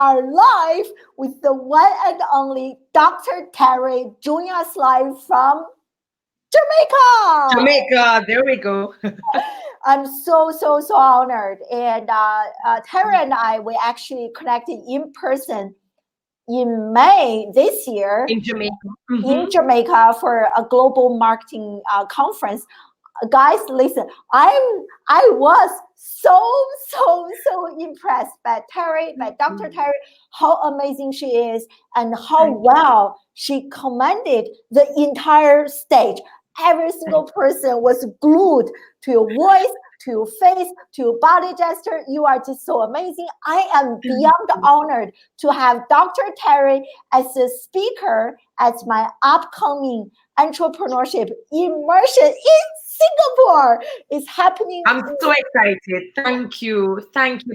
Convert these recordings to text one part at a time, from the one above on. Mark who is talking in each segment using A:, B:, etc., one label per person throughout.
A: are live with the one and only Dr. Terri joining us live from Jamaica.
B: Jamaica, there we go.
A: I'm so honored. And Terri and I, we actually connected in person in May this year
B: In Jamaica.
A: in Jamaica for a global marketing conference. Guys, listen, I was so impressed by Terri, by Dr. Terri, how amazing she is and how well she commanded the entire stage. Every single person was glued to your voice, to your face, to your body gesture. You are just so amazing. I am beyond honored to have Dr. Terri as a speaker at my upcoming entrepreneurship immersion in Singapore. Is happening.
B: I'm so excited. Thank you,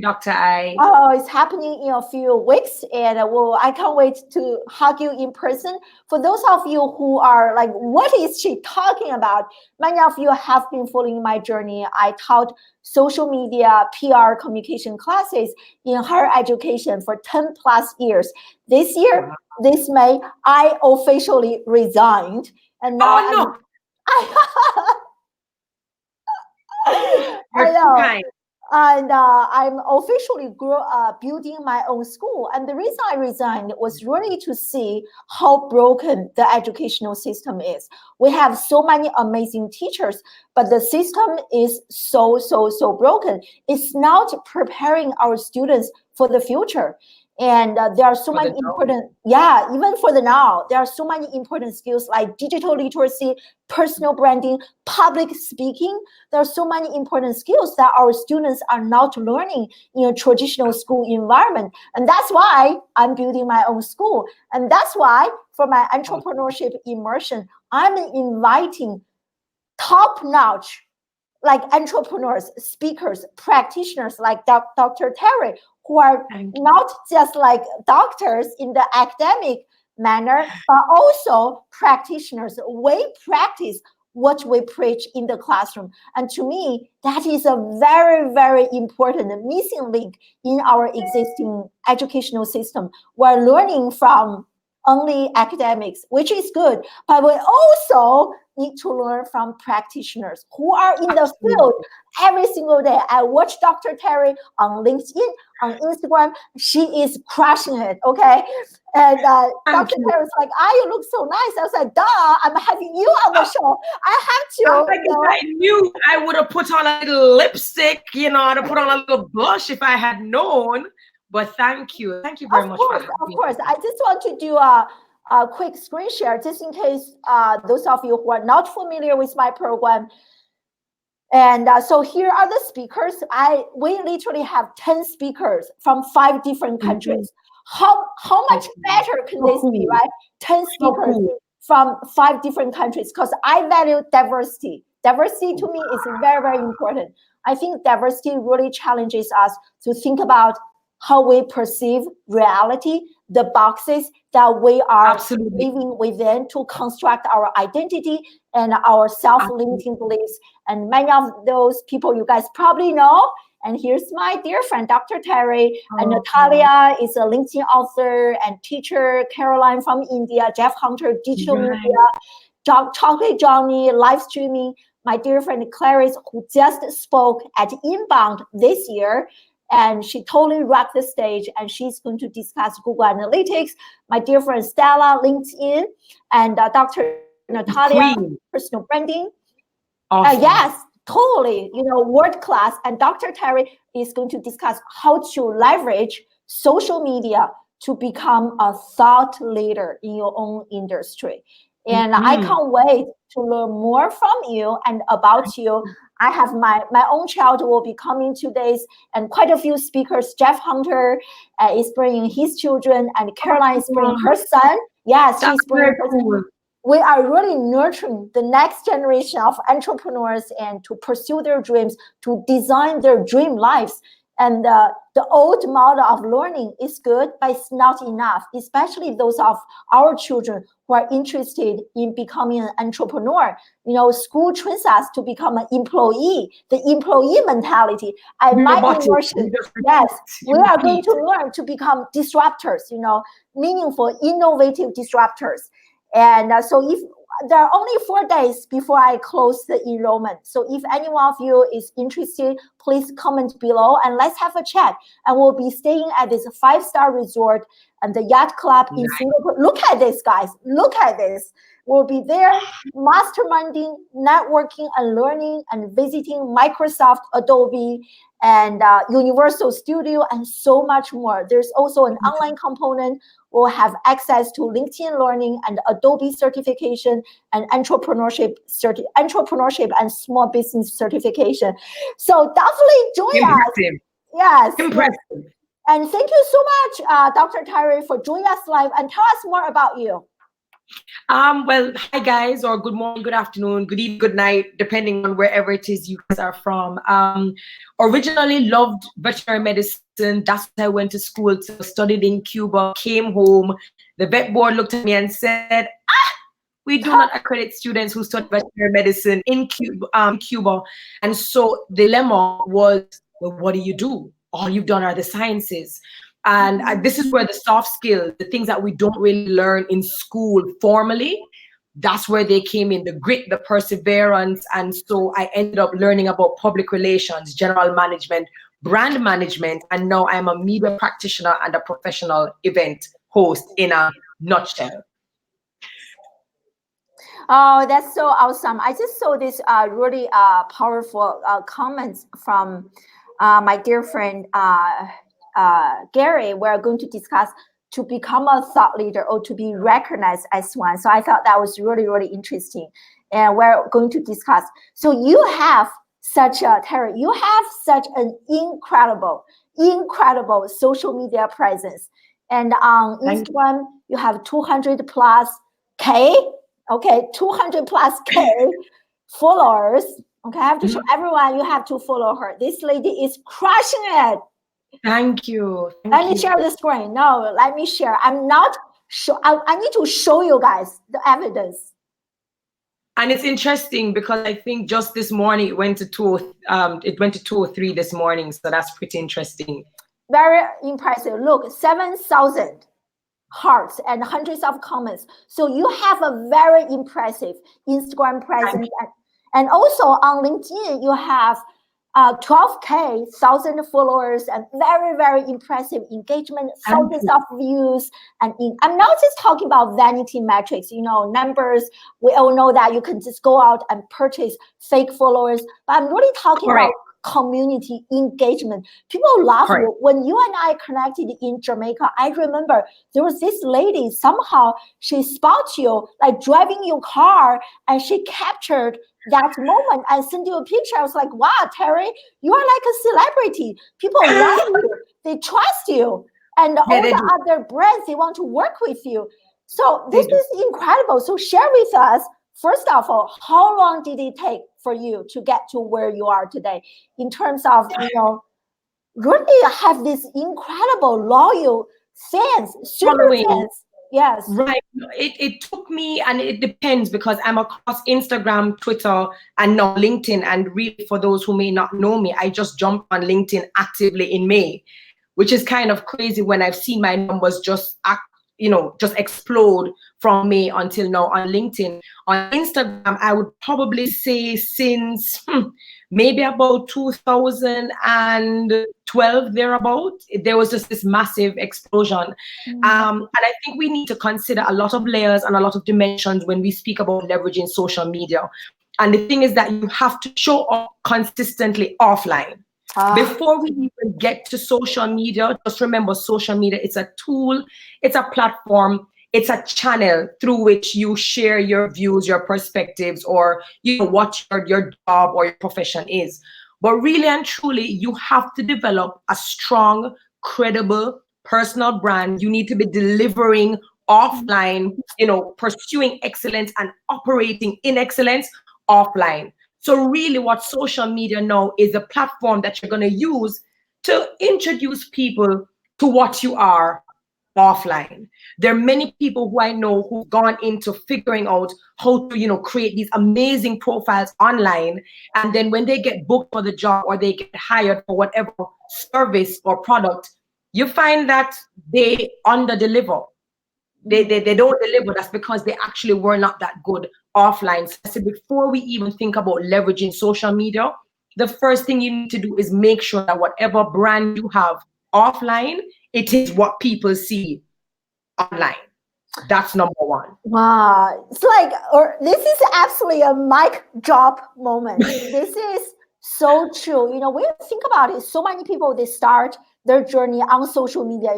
B: Dr. I.
A: Oh, it's happening in a few weeks, and I can't wait to hug you in person. For those of you who are like, what is she talking about? Many of you have been following my journey. I taught social media, PR, communication classes in higher education for 10 plus years. This year, this May, I officially resigned, and now I know. And I'm officially building my own school. And the reason I resigned was really to see how broken the educational system is. We have so many amazing teachers, but the system is so broken. It's not preparing our students for the future. And there are so many important, even for the now, there are so many important skills like digital literacy, personal branding, public speaking. There are so many important skills that our students are not learning in a traditional school environment. And that's why I'm building my own school. And that's why for my entrepreneurship immersion, I'm inviting top-notch like entrepreneurs, speakers, practitioners like Dr. Terri, who are not just like doctors in the academic manner, but also practitioners. We practice what we preach in the classroom. And to me, that is a very important missing link in our existing educational system. We're learning from only academics, which is good, but we also need to learn from practitioners who are in the field every single day. I watch Dr. Terri on LinkedIn, on Instagram. She is crushing it, okay? And Dr. Terri was like, you look so nice. I was like, duh, I'm having you on the show. I have to.
B: I knew I would have put on a little lipstick, I'd have put on a little blush if I had known. But thank you very much.
A: Of course. I just want to do a quick screen share just in case those of you who are not familiar with my program. And so here are the speakers. We literally have 10 speakers from 5 different countries. How much better can this be, right? 10 speakers from 5 different countries, because I value diversity. Diversity to me is very important. I think diversity really challenges us to think about how we perceive reality, the boxes that we are living within to construct our identity and our self-limiting beliefs. And many of those people you guys probably know. And here's my dear friend, Dr. Terri. And Natalia is a LinkedIn author and teacher. Caroline from India. Jeff Hunter, digital media. Chocolate Johnny, live streaming. My dear friend Clarice, who just spoke at Inbound this year. And she totally rocked the stage, and she's going to discuss Google Analytics. My dear friend Stella, LinkedIn, and Dr. Natalia, personal branding.
B: Awesome.
A: Yes, totally, world class. And Dr. Terri is going to discuss how to leverage social media to become a thought leader in your own industry. And I can't wait to learn more from you and about you. I have my own child will be coming 2 days, and quite a few speakers. Jeff Hunter is bringing his children, and Caroline is bringing her son. Yes, she's bringing her son. We are really nurturing the next generation of entrepreneurs and to pursue their dreams, to design their dream lives. And the old model of learning is good, but it's not enough, especially those of our children who are interested in becoming an entrepreneur. You know, school trains us to become an employee, the employee mentality. At my university, yes, we are going to learn to become disruptors, you know, meaningful, innovative disruptors. And so if there are only 4 days before I close the enrollment. So if any one of you is interested, please comment below and let's have a chat. And we'll be staying at this 5-star resort and the yacht club in Singapore. Look at this, guys. Look at this. We'll be there masterminding, networking, and learning, and visiting Microsoft, Adobe, and Universal Studio, and so much more. There's also an online component. We'll have access to LinkedIn Learning and Adobe certification and entrepreneurship and small business certification. So definitely join us. Yes.
B: Impressive.
A: And thank you so much, Dr. Terri, for joining us live, and tell us more about you.
B: Well, hi guys, or good morning, good afternoon, good evening, good night, depending on wherever it is you guys are from. Originally loved veterinary medicine. That's what I went to school to, studied in Cuba, came home. The vet board looked at me and said, we do not accredit students who study veterinary medicine in Cuba. And so the dilemma was, well, what do you do? All you've done are the sciences. And this is where the soft skills, the things that we don't really learn in school formally, that's where they came in, the grit, the perseverance. And so I ended up learning about public relations, general management, brand management, and now I'm a media practitioner and a professional event host in a nutshell.
A: Oh, that's so awesome. I just saw this really powerful comments from my dear friend, Gary. We're going to discuss to become a thought leader or to be recognized as one. So I thought that was really, really interesting. And we're going to discuss. So you have such a, Terri, you have such an incredible social media presence. And on Instagram, you have 200 plus K, okay, 200 plus K followers. Okay, I have to show everyone, you have to follow her. This lady is crushing it.
B: Thank you.
A: Let me share the screen. No, let me share. I'm not sure. I need to show you guys the evidence.
B: And it's interesting because I think just this morning it went to 203 this morning. So that's pretty interesting.
A: Very impressive. Look, 7,000 hearts and hundreds of comments. So you have a very impressive Instagram presence. And also on LinkedIn, you have 12K, 1,000 followers, and very, very impressive engagement, thousands of views. And I'm not just talking about vanity metrics, you know, numbers. We all know that you can just go out and purchase fake followers. But I'm really talking about community engagement. People love you. When you and I connected in Jamaica, I remember there was this lady, somehow she spotted you like driving your car, and she captured that moment and sent you a picture. I was like, wow, Terri, you are like a celebrity. People love you. They trust you. And all the other brands, they want to work with you. So this is incredible. So share with us, first of all, how long did it take for you to get to where you are today in terms of, you know, really have this incredible loyal fans, super fans. Yes.
B: Right. It took me, and it depends because I'm across Instagram, Twitter, and now LinkedIn. And really, for those who may not know me, I just jumped on LinkedIn actively in May, which is kind of crazy when I've seen my numbers just explode from May until now on LinkedIn. On Instagram, I would probably say since maybe about 2012 thereabout, there was just this massive explosion. And I think we need to consider a lot of layers and a lot of dimensions when we speak about leveraging social media. And the thing is that you have to show up consistently offline. Before we even get to social media, just remember social media, it's a tool, it's a platform, it's a channel through which you share your views, your perspectives, or what your job or your profession is. But really and truly, you have to develop a strong, credible, personal brand. You need to be delivering offline, pursuing excellence and operating in excellence offline. So really what social media now is a platform that you're going to use to introduce people to what you are offline. There are many people who I know who've gone into figuring out how to, create these amazing profiles online. And then when they get booked for the job or they get hired for whatever service or product, you find that they under deliver. They don't deliver. That's because they actually were not that good offline. So before we even think about leveraging social media, the first thing you need to do is make sure that whatever brand you have offline, it is what people see online. That's number one.
A: Wow. It's like, or this is absolutely a mic drop moment. This is so true. When you think about it, so many people, they start their journey on social media,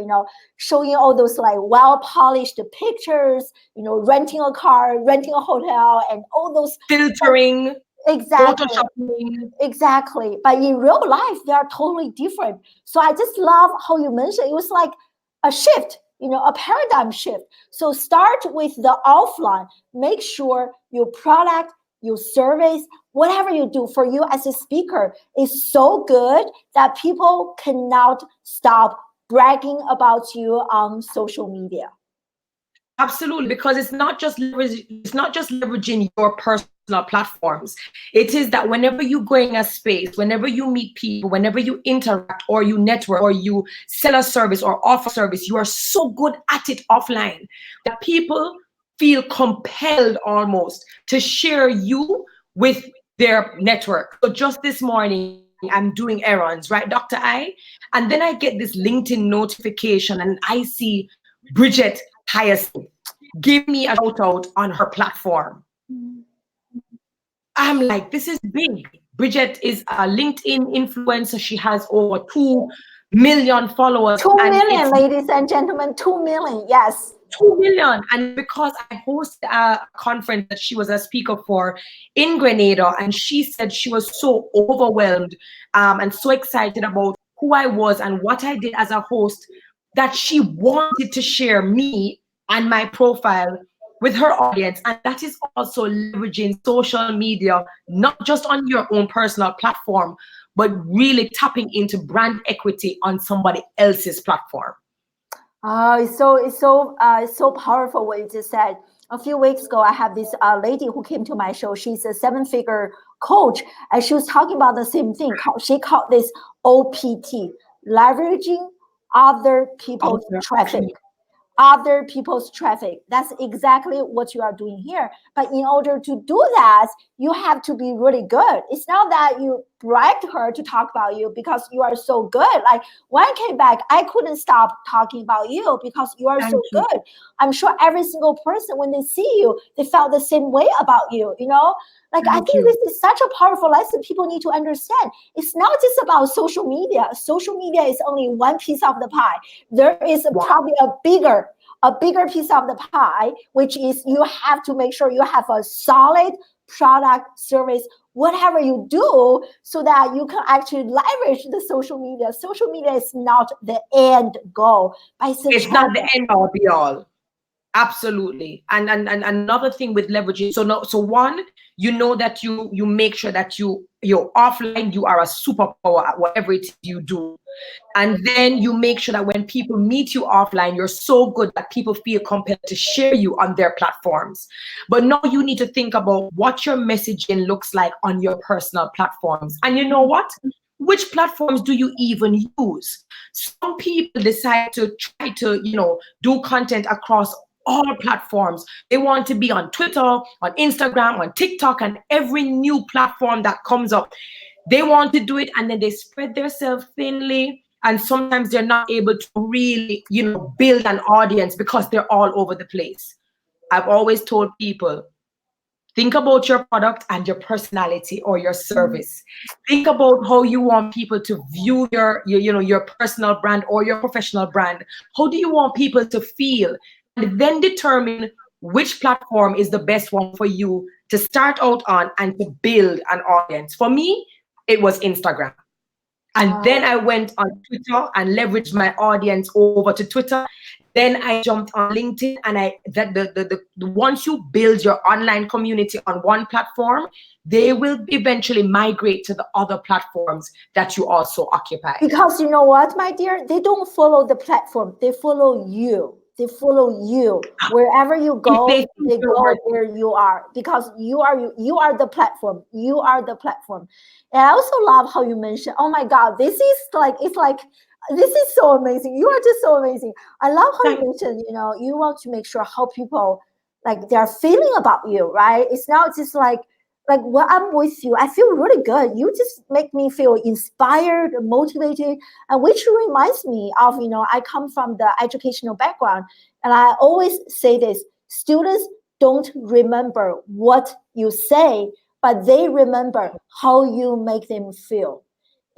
A: showing all those like well-polished pictures, renting a car, renting a hotel, and all those
B: filtering,
A: exactly,
B: photoshopping.
A: Exactly. But in real life, they are totally different. So I just love how you mentioned it was like a shift, a paradigm shift. So start with the offline. Make sure your product, your service, whatever you do for you as a speaker is so good that people cannot stop bragging about you on social media.
B: Absolutely, because it's not just leveraging your personal platforms. It is that whenever you go in a space, whenever you meet people, whenever you interact or you network or you sell a service or offer service, you are so good at it offline that people feel compelled almost to share you with their network. So just this morning, I'm doing errands, right, Dr. I? And then I get this LinkedIn notification and I see Brigette Hyacinth give me a shout out on her platform. I'm like, this is big. Brigette is a LinkedIn influencer. She has over 2 million followers.
A: 2 million, ladies and gentlemen, 2 million, yes.
B: 2 million. And because I hosted a conference that she was a speaker for in Grenada, and she said she was so overwhelmed and so excited about who I was and what I did as a host that she wanted to share me and my profile with her audience. And that is also leveraging social media, not just on your own personal platform, but really tapping into brand equity on somebody else's platform.
A: It's so powerful what you just said. A few weeks ago, I have this lady who came to my show. She's a 7-figure coach, and she was talking about the same thing. She called this OPT, leveraging other people's traffic. Other people's traffic. That's exactly what you are doing here. But in order to do that, you have to be really good. It's not that you bribed her to talk about you because you are so good. Like when I came back, I couldn't stop talking about you because you are so good. I'm sure every single person, when they see you, they felt the same way about you, Like I think this is such a powerful lesson people need to understand. It's not just about social media. Social media is only one piece of the pie. There is probably a bigger piece of the pie, which is you have to make sure you have a solid product, service, whatever you do, so that you can actually leverage the social media. Social media is not the end goal.
B: It's not the end all be all. Absolutely. And another thing with leveraging, so one, that you make sure that you're offline, you are a superpower at whatever it is you do. And then you make sure that when people meet you offline, you're so good that people feel compelled to share you on their platforms. But now you need to think about what your messaging looks like on your personal platforms. And you know what? Which platforms do you even use? Some people decide to try to, do content across all platforms. They want to be on Twitter, on Instagram, on TikTok, and every new platform that comes up. They want to do it, and then they spread themselves thinly. And sometimes they're not able to really, build an audience because they're all over the place. I've always told people, think about your product and your personality or your service. Think about how you want people to view your personal brand or your professional brand. How do you want people to feel? And then determine which platform is the best one for you to start out on and to build an audience. For me, it was Instagram. And then I went on Twitter and leveraged my audience over to Twitter. Then I jumped on LinkedIn, and once you build your online community on one platform, they will eventually migrate to the other platforms that you also occupy.
A: Because you know what, my dear, they don't follow the platform, they follow you. They follow you wherever you go. They go where you are, because you are the platform. You are the platform. And I also love how you mentioned, oh my God, this is like, it's like, this is so amazing. You are just so amazing. I love how you mentioned, you know, you want to make sure how people, like, they're feeling about you, right? It's not just like when I'm with you, I feel really good. You just make me feel inspired, motivated, and which reminds me of, you know, I come from the educational background, and I always say this: students don't remember what you say, but they remember how you make them feel.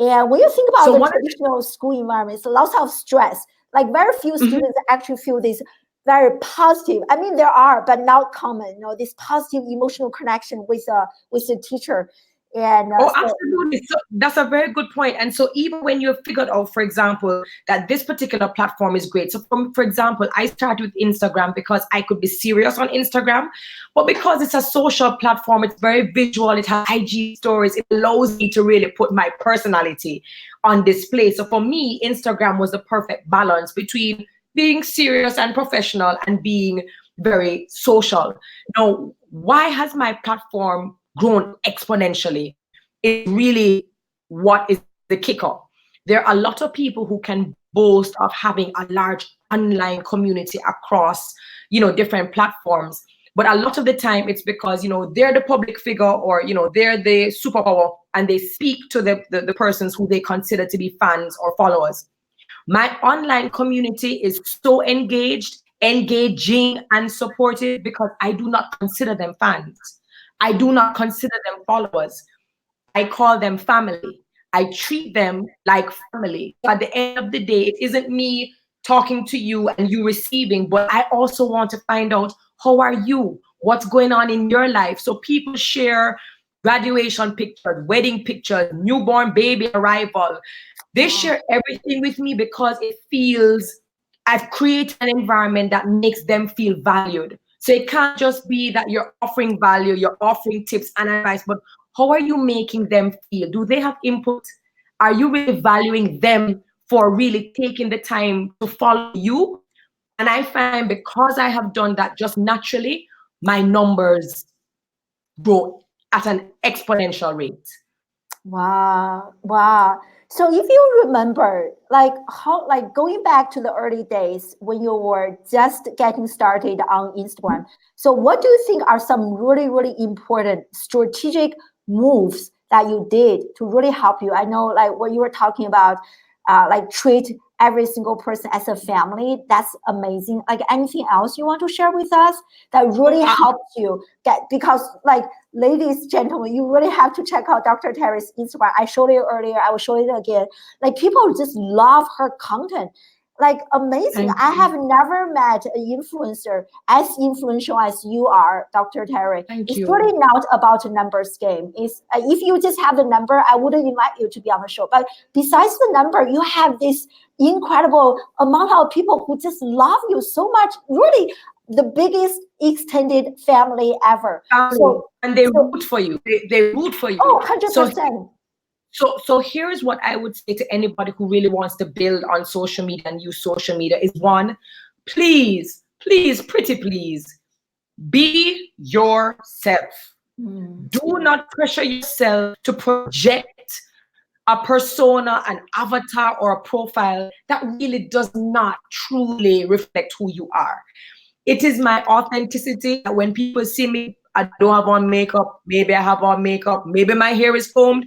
A: And when you think about the traditional school environment, it's lots of stress. Like very few students actually feel this very positive. I mean, there are, but not common. You know, this positive emotional connection with the teacher. And
B: absolutely. So that's a very good point. And so even when you figured out, for example, that this particular platform is great. So for example, I started with Instagram because I could be serious on Instagram, but because it's a social platform, it's very visual, it has IG stories, it allows me to really put my personality on display. So for me, Instagram was the perfect balance between being serious and professional and being very social. Now, why has my platform grown exponentially? Is really what is the kicker. There are a lot of people who can boast of having a large online community across, you know, different platforms. But a lot of the time it's because, you know, they're the public figure, or, you know, they're the superpower, and they speak to the persons who they consider to be fans or followers. My online community is so engaging and supportive because I do not consider them fans. I do not consider them followers. I call them family. I treat them like family. At the end of the day, it isn't me talking to you and you receiving, but I also want to find out, how are you? What's going on in your life? So people share graduation pictures, wedding pictures, newborn baby arrival. They share everything with me because it feels I've created an environment that makes them feel valued. So it can't just be that you're offering value, you're offering tips and advice, but how are you making them feel? Do they have input? Are you really valuing them for really taking the time to follow you? And I find because I have done that just naturally, my numbers grow at an exponential rate.
A: Wow. So if you remember, like how, like going back to the early days when you were just getting started on Instagram, so what do you think are some really, really important strategic moves that you did to really help you? I know, like what you were talking about, like treat every single person as a family. That's amazing. Like anything else you want to share with us that really helped you get, because like, ladies, gentlemen, you really have to check out Dr. Terry's Instagram. I showed you earlier. I will show you again. Like people just love her content. Like amazing. I have never met an influencer as influential as you are, Dr. Terri. It's really not about a numbers game. It's if you just have the number, I wouldn't invite you to be on the show. But besides the number, you have this incredible amount of people who just love you so much. Really, the biggest extended family ever.
B: And they root for you. They root for you.
A: Oh, 100%.
B: So here's what I would say to anybody who really wants to build on social media and use social media is, one, please, pretty please, be yourself. Do not pressure yourself to project a persona, an avatar, or a profile that really does not truly reflect who you are. It is my authenticity that when people see me, I don't have on makeup, maybe I have on makeup, maybe my hair is combed,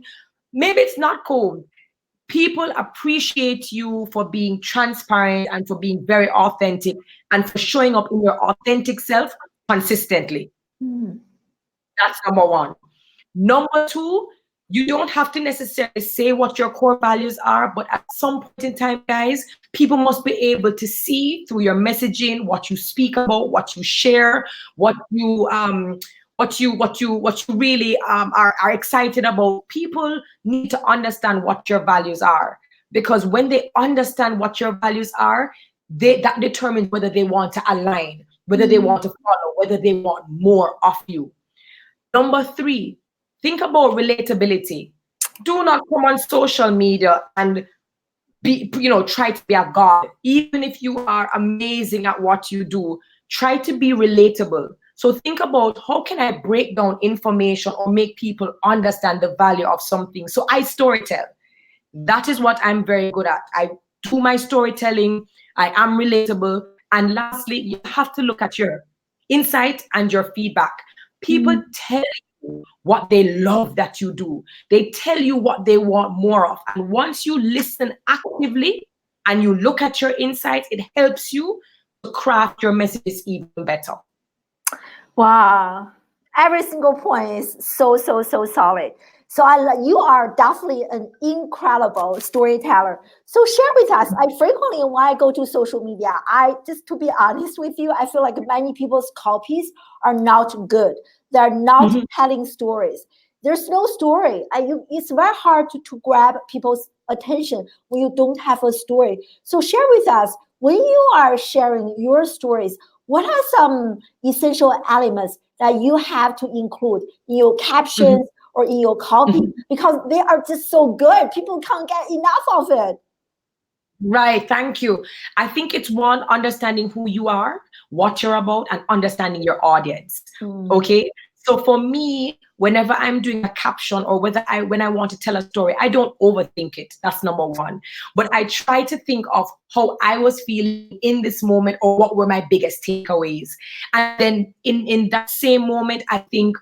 B: maybe it's not combed. People appreciate you for being transparent and for being very authentic and for showing up in your authentic self consistently. That's number one. Number two, you don't have to necessarily say what your core values are, but at some point in time, guys, people must be able to see through your messaging, what you speak about, what you share, what you really are excited about. People need to understand what your values are, because when they understand what your values are, that determines whether they want to align, whether they want to follow, whether they want more of you. Number 3, think about relatability. Do not come on social media and try to be a god. Even if you are amazing at what you do, try to be relatable. So think about, how can I break down information or make people understand the value of something? So I storytell. That is what I'm very good at. I do my storytelling. I am relatable. And lastly, you have to look at your insight and your feedback. People tell you what they love that you do. They tell you what they want more of. And once you listen actively and you look at your insights, it helps you to craft your messages even better.
A: Wow. Every single point is so solid. So you are definitely an incredible storyteller. So share with us. I frequently, when I go to social media, just to be honest with you, I feel like many people's copies are not good. They're not telling stories. There's no story. It's very hard to grab people's attention when you don't have a story. So share with us, when you are sharing your stories, what are some essential elements that you have to include in your captions or in your copy? Because they are just so good. People can't get enough of it.
B: Right. Thank you. I think it's one, understanding who you are, what you're about, and understanding your audience. Okay. So for me, whenever I'm doing a caption or when I want to tell a story, I don't overthink it. That's number 1. But I try to think of how I was feeling in this moment, or what were my biggest takeaways. And then in that same moment, I think,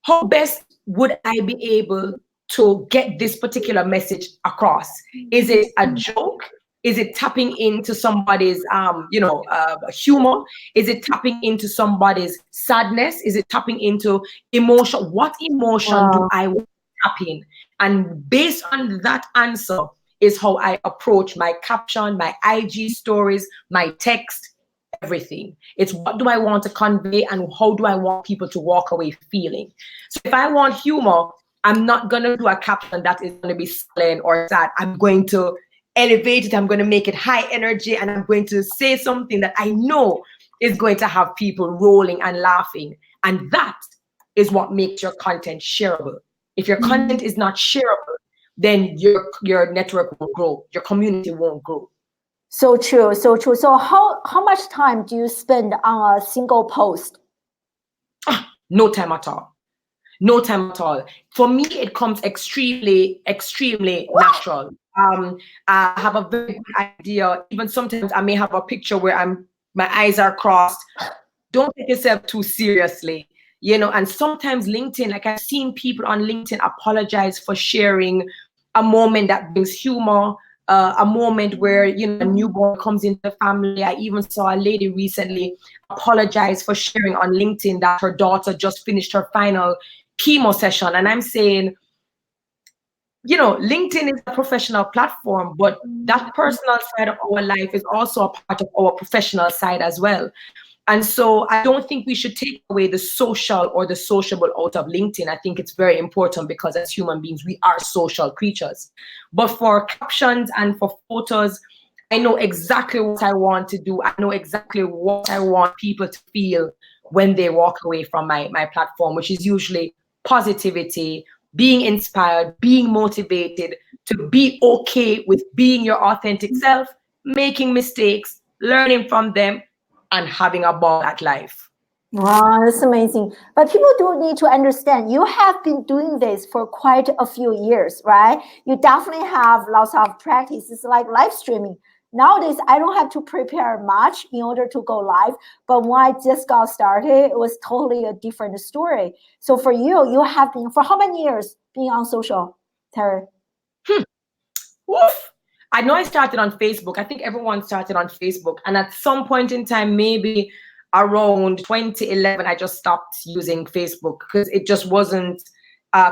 B: how best would I be able to get this particular message across? Is it a joke? Is it tapping into somebody's, humor? Is it tapping into somebody's sadness? Is it tapping into emotion? What emotion do I want to tap in? And based on that answer is how I approach my caption, my IG stories, my text, everything. It's what do I want to convey and how do I want people to walk away feeling. So if I want humor, I'm not going to do a caption that is going to be silent or sad. I'm going to elevate it. I'm going to make it high energy, and I'm going to say something that I know is going to have people rolling and laughing. And that is what makes your content shareable. If your content is not shareable, then your network won't grow. Your community won't grow.
A: So true. So how much time do you spend on a single post?
B: No time at all. No time at all. For me, it comes extremely natural. I have a very good idea. Even sometimes I may have a picture where my eyes are crossed. Don't take yourself too seriously, and sometimes LinkedIn, like I've seen people on LinkedIn apologize for sharing a moment that brings humor, a moment where, a newborn comes into the family. I even saw a lady recently apologize for sharing on LinkedIn that her daughter just finished her final chemo session. And I'm saying, LinkedIn is a professional platform, but that personal side of our life is also a part of our professional side as well. And so I don't think we should take away the social or the sociable out of LinkedIn. I think it's very important because as human beings, we are social creatures. But for captions and for photos, I know exactly what I want to do. I know exactly what I want people to feel when they walk away from my platform, which is usually positivity, being inspired, being motivated, to be okay with being your authentic self, making mistakes, learning from them, and having a ball at life.
A: Wow, that's amazing. But people do need to understand, you have been doing this for quite a few years, right? You definitely have lots of practice. It's like live streaming. Nowadays, I don't have to prepare much in order to go live. But when I just got started, it was totally a different story. So for you, you have been, for how many years being on social, Terri?
B: Woof. I know I started on Facebook. I think everyone started on Facebook. And at some point in time, maybe around 2011, I just stopped using Facebook because it just wasn't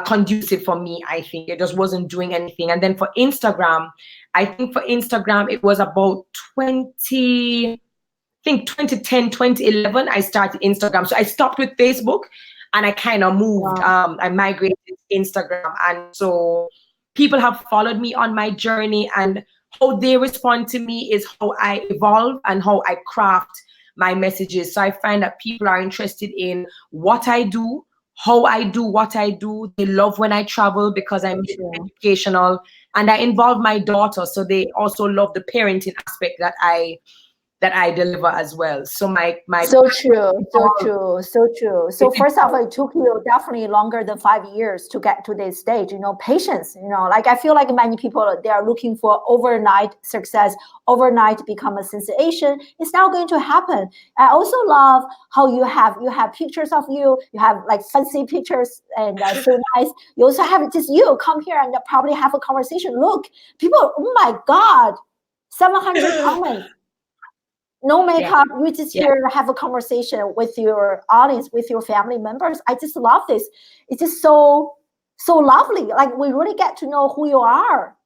B: conducive for me. I think it just wasn't doing anything. And then for Instagram, I think for Instagram, it was about 2010, 2011, I started Instagram. So I stopped with Facebook and I kind of moved. Wow. I migrated to Instagram. And so people have followed me on my journey, and how they respond to me is how I evolve and how I craft my messages. So I find that people are interested in what I do, how I do what I do. They love when I travel because I make it educational, and I involve my daughter, so they also love the parenting aspect that I deliver as well. So my
A: so true, so true, so true. So first off, it took you definitely longer than 5 years to get to this stage. You know, patience. You know, like I feel like many people, they are looking for overnight success, overnight become a sensation. It's not going to happen. I also love how you have pictures of you. You have like fancy pictures and so nice. You also have just you come here and probably have a conversation. Look, people, oh my God, 700 comments. No makeup, you just here have a conversation with your audience, with your family members. I just love this. It's just so lovely. Like we really get to know who you are.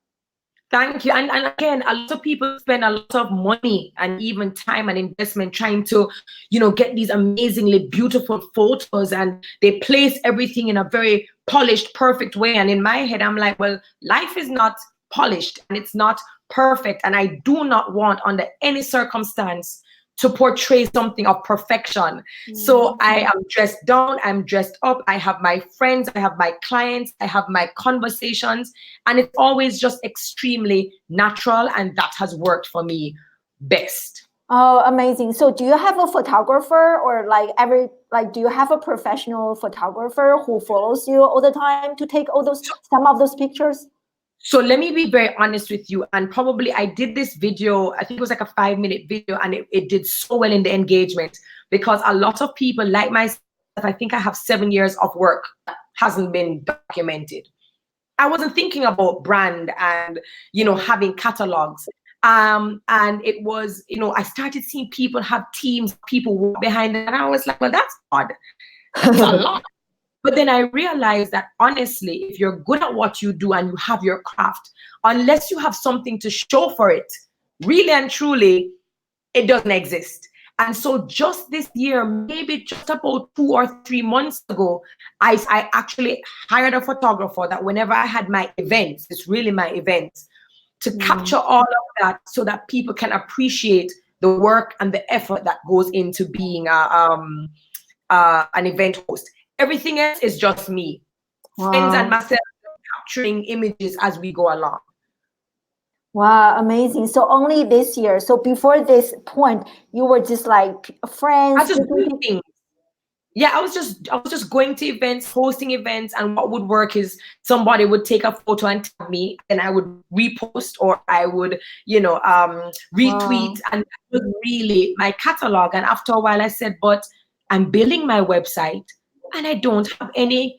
B: Thank you. And again, a lot of people spend a lot of money and even time and investment trying to, you know, get these amazingly beautiful photos, and they place everything in a very polished, perfect way. And in my head, I'm like, well, life is not polished and it's not perfect. And I do not want under any circumstance to portray something of perfection. So I am dressed down, I'm dressed up, I have my friends, I have my clients, I have my conversations, and it's always just extremely natural, and that has worked for me best.
A: Oh, amazing. So do you have a photographer, or do you have a professional photographer who follows you all the time to take some of those pictures?
B: So let me be very honest with you. And probably I did this video, I think it was like a 5-minute video, and it did so well in the engagement because a lot of people like myself, I think I have 7 years of work that hasn't been documented. I wasn't thinking about brand and, you know, having catalogs. And it was, you know, I started seeing people have teams, people walk behind them, and I was like, well, that's odd. That's a lot. But then I realized that honestly, if you're good at what you do and you have your craft, unless you have something to show for it, really and truly, it doesn't exist. And so just this year, maybe just about 2 or 3 months ago, I actually hired a photographer that whenever I had my events, it's really my events, to capture all of that so that people can appreciate the work and the effort that goes into being an event host. Everything else is just me, friends and myself capturing images as we go along.
A: Wow, amazing. So only this year. So before this point, you were just like friends.
B: I just doing things. Yeah, I was just going to events, hosting events, and what would work is somebody would take a photo and tag me, and I would repost, or I would, you know, retweet, and that was really my catalog. And after a while, I said, but I'm building my website, and I don't have any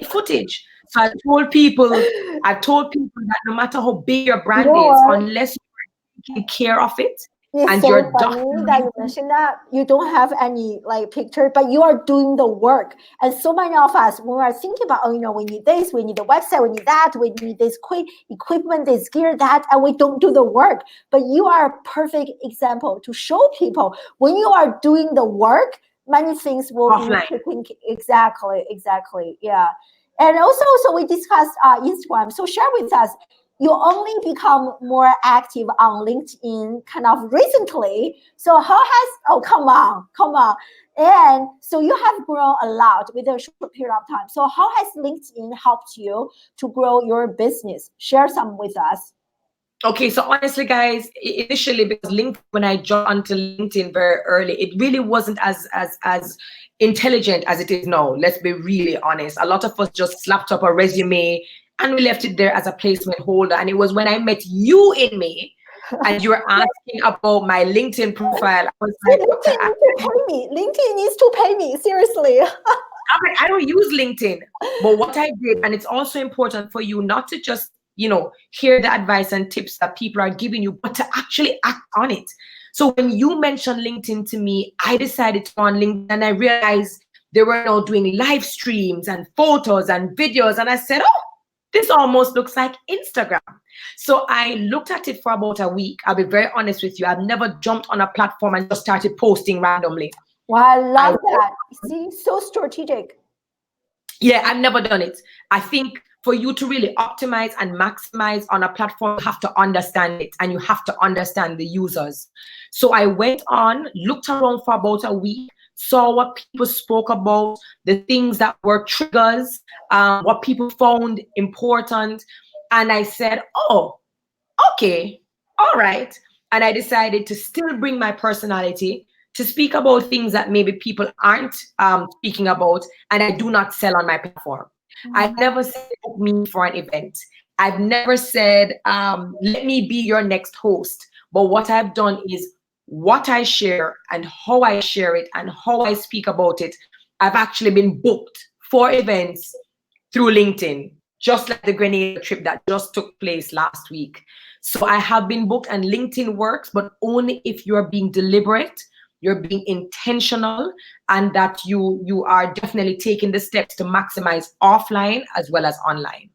B: footage. So I told people that no matter how big your brand is, unless you're taking care of it,
A: it's
B: and
A: so
B: you're
A: funny that you mentioned that you don't have any like picture, but you are doing the work. And so many of us, when we are thinking about, oh, you know, we need this, we need the website, we need that, we need this quick equipment, this gear, that, and we don't do the work. But you are a perfect example to show people when you are doing the work, many things will
B: offline.
A: Be taken. Exactly. Yeah. And also, so we discussed Instagram. So share with us, you only become more active on LinkedIn kind of recently. So how has, come on. And so you have grown a lot with a short period of time. So how has LinkedIn helped you to grow your business? Share some with us.
B: Okay, so honestly, guys, initially, because when I jumped onto LinkedIn very early, it really wasn't as intelligent as it is now. Let's be really honest. A lot of us just slapped up a resume and we left it there as a placement holder. And it was when I met you in May and you were asking about my LinkedIn profile, I was like,
A: LinkedIn needs to pay me, seriously.
B: I'm like, I don't use LinkedIn. But what I did, and it's also important for you not to just, you know, hear the advice and tips that people are giving you, but to actually act on it. So when you mentioned LinkedIn to me, I decided to go on LinkedIn, and I realized they were now doing live streams and photos and videos. And I said, oh, this almost looks like Instagram. So I looked at it for about a week. I'll be very honest with you. I've never jumped on a platform and just started posting randomly.
A: Wow, I love that. See, so strategic.
B: Yeah, I've never done it. I think for you to really optimize and maximize on a platform, you have to understand it and you have to understand the users. So I went on, looked around for about a week, saw what people spoke about, the things that were triggers, what people found important. And I said, oh, okay, all right. And I decided to still bring my personality to speak about things that maybe people aren't speaking about, and I do not sell on my platform. I've never said book me for an event. I've never said let me be your next host. But what I've done is what I share and how I share it and how I speak about it. I've actually been booked for events through LinkedIn, just like the Grenada trip that just took place last week. So I have been booked, and LinkedIn works, but only if you're being deliberate, you're being intentional, and that you are definitely taking the steps to maximize offline as well as online.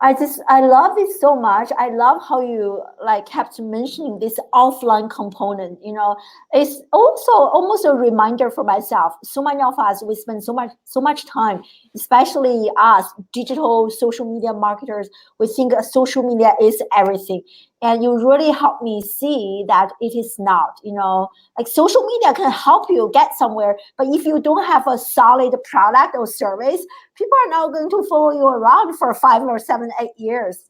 A: I love it so much. I love how you like kept mentioning this offline component. You know, it's also almost a reminder for myself. So many of us, we spend so much time, especially us digital social media marketers. We think social media is everything, and you really help me see that it is not. You know, like social media can help you get somewhere, but if you don't have a solid product or service, people are not going to follow you around for 5 or 7, 8 years.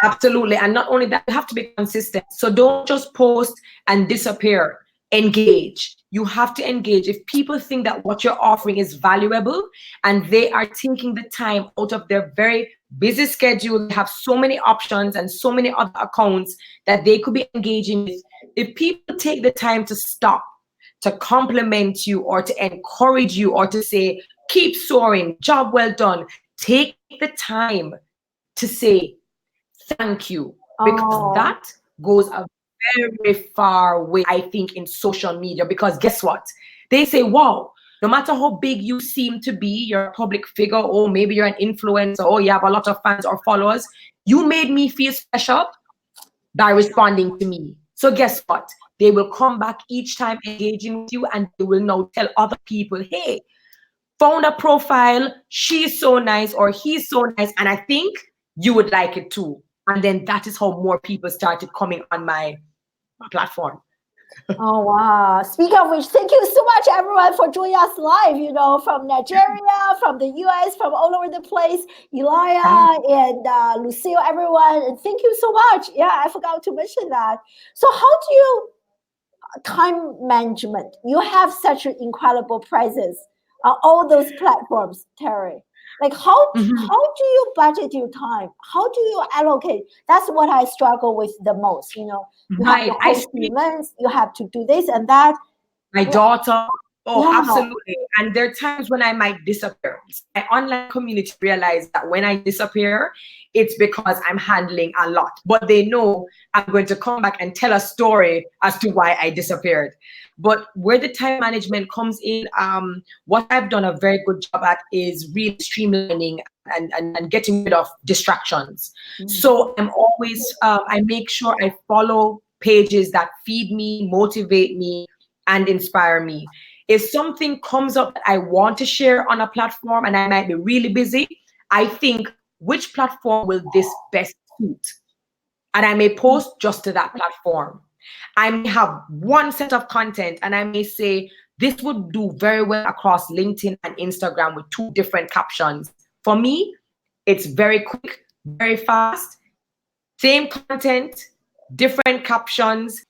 B: Absolutely. And not only that, you have to be consistent. So don't just post and disappear. Engage. You have to engage. If people think that what you're offering is valuable and they are taking the time out of their very busy schedule, they have so many options and so many other accounts that they could be engaging with. If people take the time to stop, to compliment you or to encourage you or to say, keep soaring, job well done, take the time to say thank you, because that goes a very far way, I think, in social media. Because guess what? They say, wow, no matter how big you seem to be, you're a public figure, or maybe you're an influencer, or you have a lot of fans or followers, you made me feel special by responding to me. So guess what? They will come back each time engaging with you, and they will now tell other people, hey, found a profile, she's so nice or he's so nice, and I think you would like it too. And then that is how more people started coming on my platform.
A: Oh, wow. Speaking of which, thank you so much, everyone, for joining us live, you know, from Nigeria, from the US, from all over the place. Elia and Lucille, everyone. And thank you so much. Yeah, I forgot to mention that. So how do you, time management, you have such an incredible presence on all those platforms, Terri. Like how do you budget your time? How do you allocate? That's what I struggle with the most. You know, you have to host events, you have to do this and that.
B: My daughter, absolutely. And there are times when I might disappear. My online community realized that when I disappear, it's because I'm handling a lot. But they know I'm going to come back and tell a story as to why I disappeared. But where the time management comes in, what I've done a very good job at is really streamlining and getting rid of distractions. So I'm always, I make sure I follow pages that feed me, motivate me, and inspire me. If something comes up that I want to share on a platform and I might be really busy, I think, which platform will this best suit? And I may post just to that platform. I may have one set of content and I may say, this would do very well across LinkedIn and Instagram with 2 different captions. For me, it's very quick, very fast, same content, different captions,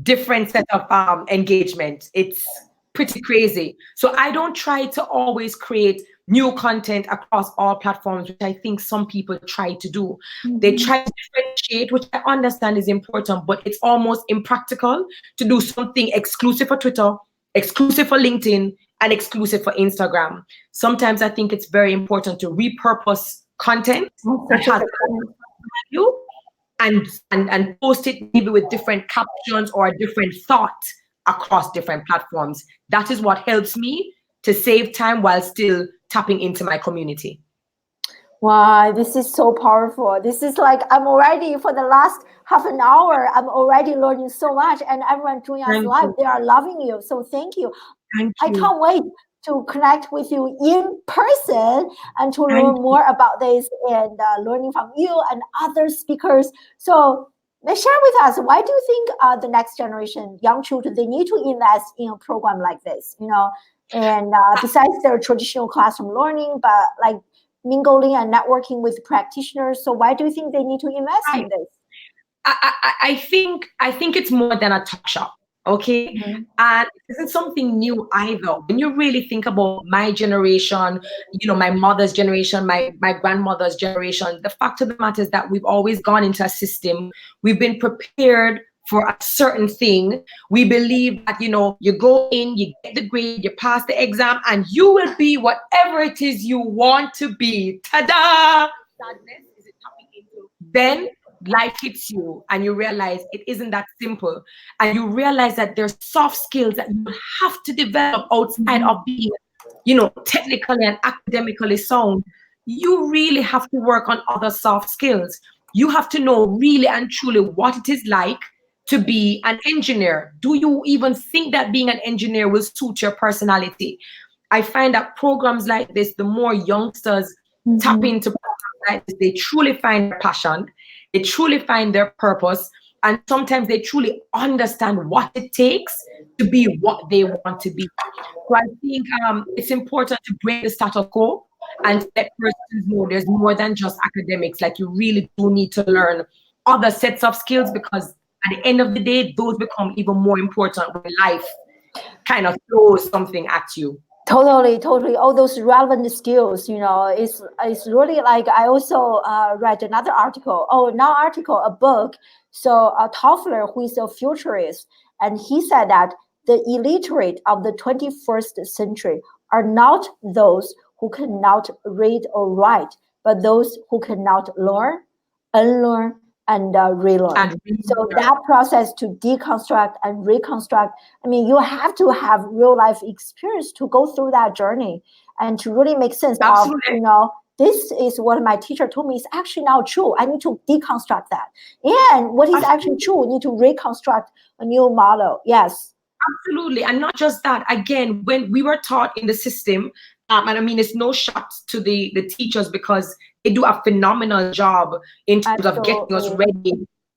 B: different set of engagement. It's pretty crazy. So I don't try to always create new content across all platforms, which I think some people try to do. They try to differentiate, which I understand is important, but it's almost impractical to do something exclusive for Twitter, exclusive for LinkedIn, and exclusive for Instagram. Sometimes I think it's very important to repurpose content that has value and post it maybe with different captions or a different thought across different platforms. That is what helps me to save time while still tapping into my community.
A: Wow, this is so powerful. This is like, I'm already, for the last half an hour, I'm already learning so much, and everyone joining us live, they are loving you. So thank you. I can't wait to connect with you in person and to
B: Thank
A: learn more about this and learning from you and other speakers. So share with us, why do you think the next generation, young children, they need to invest in a program like this, and besides their traditional classroom learning, but like mingling and networking with practitioners. So why do you think they need to invest in this?
B: I think it's more than a talk shop. Okay.
A: Mm-hmm.
B: And this isn't something new either. When you really think about my generation, my mother's generation, my grandmother's generation, the fact of the matter is that we've always gone into a system. We've been prepared for a certain thing. We believe that, you go in, you get the grade, you pass the exam, and you will be whatever it is you want to be. Ta-da! Sadness, is it coming into? Then life hits you and you realize it isn't that simple, and you realize that there's soft skills that you have to develop outside of being technically and academically sound. You really have to work on other soft skills. You have to know really and truly what it is like to be an engineer. Do you even think that being an engineer will suit your personality? I find that programs like this, the more youngsters tap into programs like this, they truly find their passion. They truly find their purpose, and sometimes they truly understand what it takes to be what they want to be. So I think it's important to break the status quo and let persons know there's more than just academics. Like, you really do need to learn other sets of skills, because at the end of the day, those become even more important when life kind of throws something at you.
A: Totally. All those relevant skills, it's really like, I also read another article, a book. So Toffler, who is a futurist, and he said that the illiterate of the 21st century are not those who cannot read or write, but those who cannot learn, unlearn, and relearn. So that process to deconstruct and reconstruct, I mean, you have to have real life experience to go through that journey and to really make sense of, this is what my teacher told me is actually not true. I need to deconstruct that. And what is actually true, we need to reconstruct a new model. Yes.
B: Absolutely. And not just that, again, when we were taught in the system, and I mean, it's no shot to the teachers, because they do a phenomenal job in terms of getting us ready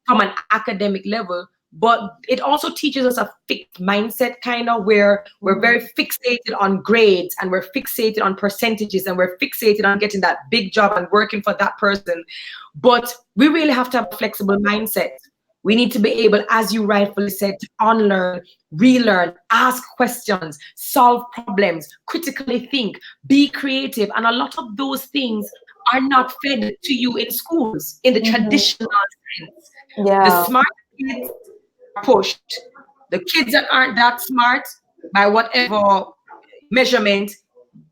B: from an academic level. But it also teaches us a fixed mindset, kind of, where we're very fixated on grades, and we're fixated on percentages, and we're fixated on getting that big job and working for that person. But we really have to have a flexible mindset. We need to be able, as you rightfully said, to unlearn, relearn, ask questions, solve problems, critically think, be creative. And a lot of those things are not fed to you in schools in the traditional sense.
A: Yeah.
B: The smart kids are pushed. The kids that aren't that smart, by whatever measurement,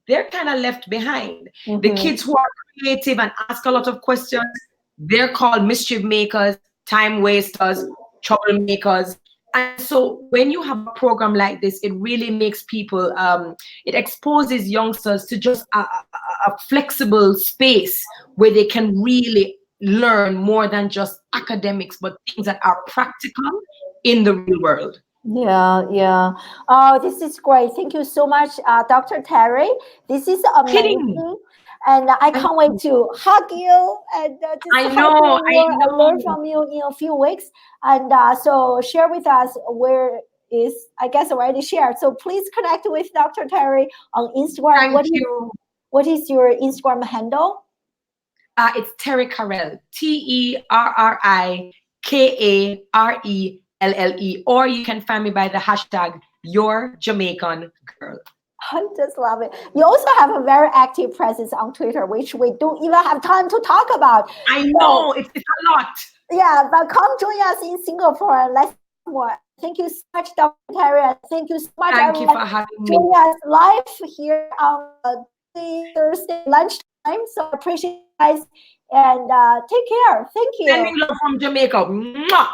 B: they're kind of left behind. The kids who are creative and ask a lot of questions, they're called mischief makers, time wasters, troublemakers. And so when you have a program like this, it really makes people, it exposes youngsters to just a flexible space where they can really learn more than just academics, but things that are practical in the real world.
A: Yeah. Oh, this is great. Thank you so much, Dr. Terri. This is amazing. And I can't wait to hug you and just learn from you in a few weeks. And so share with us where is, I guess, already shared. So please connect with Dr. Terri on Instagram. What is your Instagram handle?
B: It's Terri-Karelle, TerriKarelle, or you can find me by the hashtag Your Jamaican Girl.
A: I just love it. You also have a very active presence on Twitter, which we don't even have time to talk about.
B: I know, it's a lot.
A: Yeah, but come join us in Singapore and let's do more. Thank you so much, Dr. Terri. Thank you so much,
B: Thank you for having me.
A: Joining us live here on Thursday lunchtime. So appreciate you guys and take care. Thank you.
B: Sending love from Jamaica. Mwah.